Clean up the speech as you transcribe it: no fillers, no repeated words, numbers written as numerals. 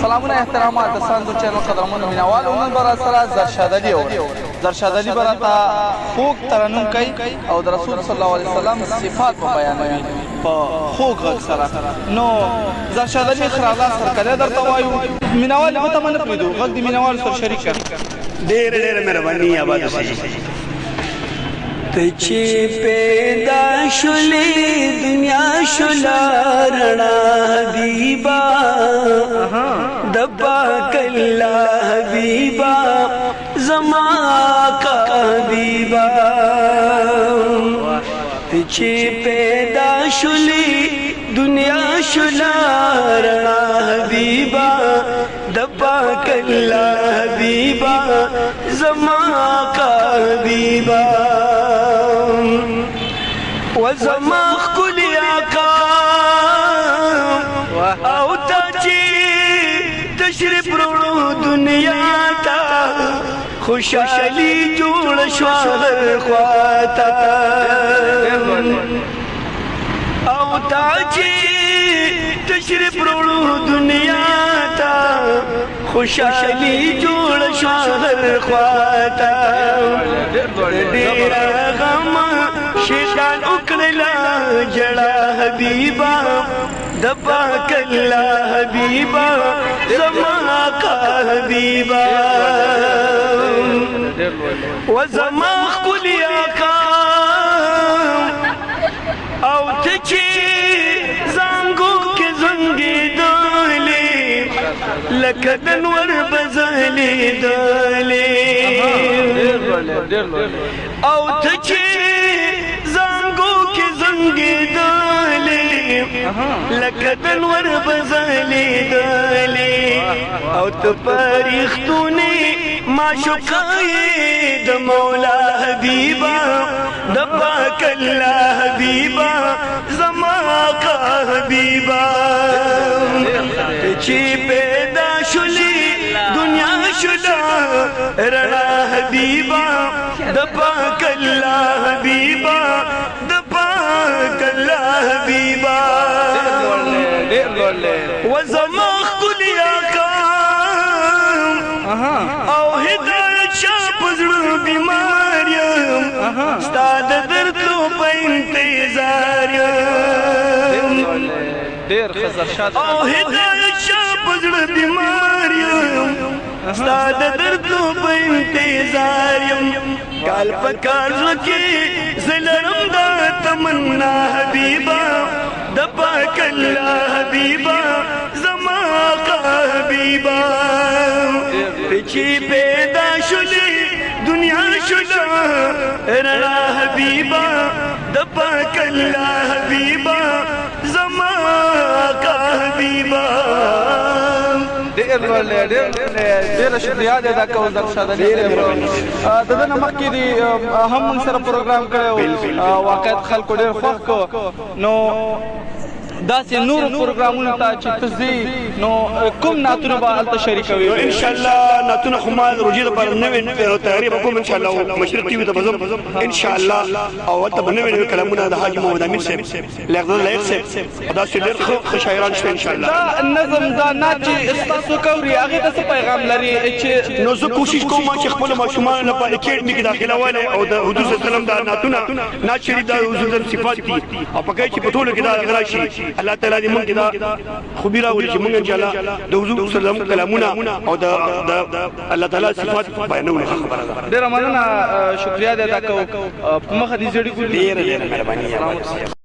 سلامونه احترامات د ساندو چینل قدرمنو مینوالو نن به راسره زرشاد علي اوري زرشاد علي به راته خوږ ترنم کوي او د رسول صلی الله علیه وسلم صفات به بیانوي په خوږ غږ سره نو زرشاد علي خراله سرکلی درته وایو مینوال به ته نه پرېږدو غږ د مینوالو سره شریک کړه ډېره ډېره مهرباني آباد اوسئ ته چې پیدا شولې دنیا شولا رڼا حبیبا د پاک الله حبیبا زما آقا حبیبا ته چې پیدا شولې دنیا شولا رڼا حبیبا د پاک الله حبیبا زما آقا حبیبا وزما خکلی آقا او تا چی تشریف روڑو دنیا تا خوشحالی جوڑ شوا هر خواتا او تا چی تشریف روڑو دنیا تا خوشحالی جوڑ شوا هر خواتا دیر غم شیطان اکڑلا جڑا حبیبا د پاک اللہ حبیبا زما آقا حبیبا و زما خکلی آقا او تچی زنگو کے زنگی دولی لکدن ور بزلی دولی او تچی زنگو کی زنگی دالی لکدن ور بزلی دالی او تپریختونی معشوقائی د مولا حبیبا د پاک اللہ حبیبا زما آقا حبیبا چی پیدا شلی دنیا شلا رڑا حبیبا د پاک اللہ حبیبا د پاک اللہ حبیبا وزما خکلی آقا او ہدایت شاپ زړه بیمار یم ستا د درتلو په انتظار یم او هدایت شاپ زړه بیمار یم ستا د درتلو په انتظار یم کال په کال کې زه لرم دا تمنا حبیبا د پاک الله حبیبا زما آقا حبیبا چې پیدا شولې دنیا شولا رڼا حبیبا د پاک الله حبیبا زما آقا حبیبا ډېر شکریه دی دا کول زرشاد علي صاحب د ده نه مخکې دي هم موږ سره پروګرام کړی و واقعیت خلکو ډېر خوښ کړو نو داسې نورو پروګرامونو ته چې ته ځې نو کوم نعتونه به هلته شریکوي انشاءالله نعتونه خو ما د روژې دپاره نوې تیاري به کوم انشاءالله مشرق ټي وي ته به ځم انشاءالله او هلته به نوې نوې کلامونه د حاجي محمد امین صاحب لیاقت لایق صاحب داسې ډېر ښه شاعران شته انشاءالله دا نظم دا نعت چې ستاسو کوري هغې ته څه پیغام لري چې نو زه کوشش کوم چې خپلو ماشومانو لپاره اکیډمي کې داخله والی او د حضور صلی الله علیه وسلم دا نعتونه نعت شریف دا حضور صفات دي او په کوي چې په ټولو کې دا راشي الله تعالی دې موږ دا خوبي راوړي چې موږ انشاءالله د حضور صلی الله علیه وسلم کلامونه او د الله تعالی صفات بیانونه خبره ده ډېره مننه شکریه دی دا کو په مخه دې زړې ګل ډېره مهرباني